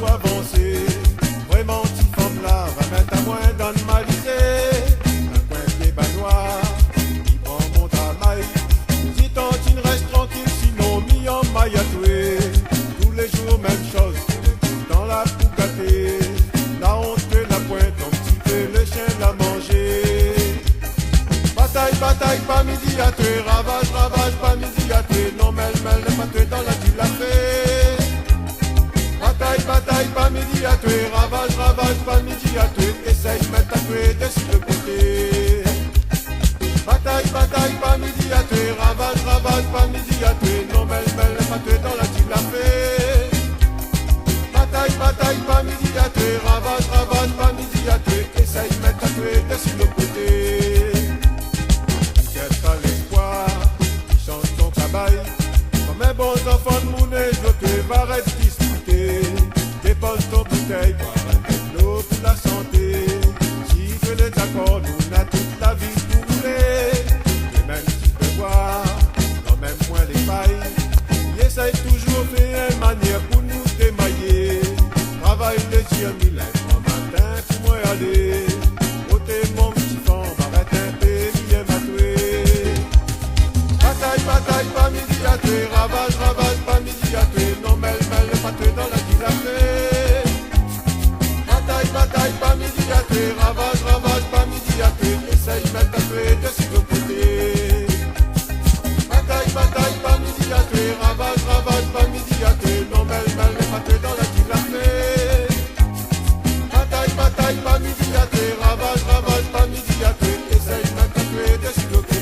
pour avancer. Vraiment, petite femme là, va mettre à moins dans le malisé. Un coin pied bas noir, il prend mon travail. Si tantine reste tranquille, sinon mis en maille à tuer. Tous les jours, même chose, dans la poucatée. La honte fait la pointe, un petit peu le chien l'a mangé. Bataille, bataille, pas midi à tuer. Ravage, ravage, pas midi à tuer. Non, mêle, pas tuer dans la tu l'as fait. Bataille, bataille, pas midi à tuer. Ravage, ravage, pas midi à tuer. Essaye, mettre à tuer dessus le côté. Bataille, bataille, pas midi à tuer. Ravage, ravage, pas midi à tuer. Non, mêle, pas tuer dans la tu l'as fait. Bataille, bataille, pas midi à tuer. Ravage, ravage, pas midi à tuer. Essaye, mettre à tuer dessus le côté. Quel pas l'espoir, change ton travail. Comme un bon enfant de monnaie, je te vais arrêter de discuter. Dépose ton bouteille, boire un peu d'eau pour la santé. Si tu es d'accord, nous avons toute la vie pour rouler. Et même si tu peux voir, quand même moins les failles. Il essaye toujours de faire une manière pour nous démailler. Travaille les yeux mille en matin pour moi aller. Ôtez mon petit fond, arrête un peu, bien matoué. Bataille, bataille, pas midi à tuer. Ravage, ravage, pas midi à tuer. Non, mêle, pas tuer dans la dilapée. Bataille, bataille, pas midi à tuer. Ravage, ravage, pas midi à tuer. Essaye, mettre à tuer dessus le côté. Bataille, bataille, pas midi à tuer. Ravage, ravage, pas midi à tuer. Non, mêle, pas tuer dans la dilapée. Bataille, bataille, pas midi à tuer. Ravage, ravage, pas midi à tuer. Essaye, mettre à tuer dessus le côté.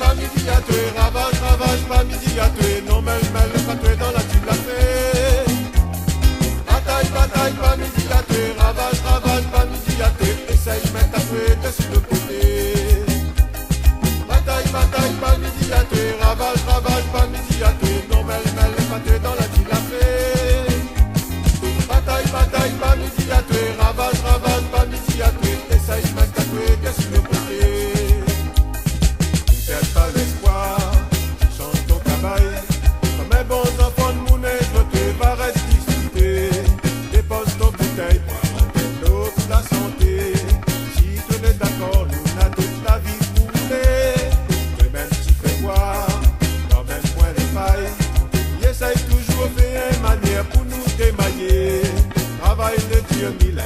Pas midi à tuer, ravage, ravage, pas midi à tuer. Non, mêle, pas tuer dans la tu l'as fait. Bataille, bataille, pas midi à tuer. Ravage, ravage, pas midi à tuer. Essaye, mettre à tuer dessus le côté. Bataille, bataille, pas midi à tuer. Ravage, ravage, pas midi à tuer. Non, mêle, pas tuer dans la tu l'as fait. Bataille, bataille, pas midi à tuer. Ravage, ravage, pas midi à tuer. Essaye, mettre à tuer dessus le côté. Pas l'espoir, change ton travail. Comme un bon enfant de monnaie, je te vais arrêter de discuter. Dépose ton bouteille, boire un peu d'eau pour la santé. Si tu es d'accord, nous avons toute la vie pour rouler. Et même si tu fais voir, quand même moins les failles. Il essaye toujours de faire une manière pour nous démailler. Travaille le Dieu mille.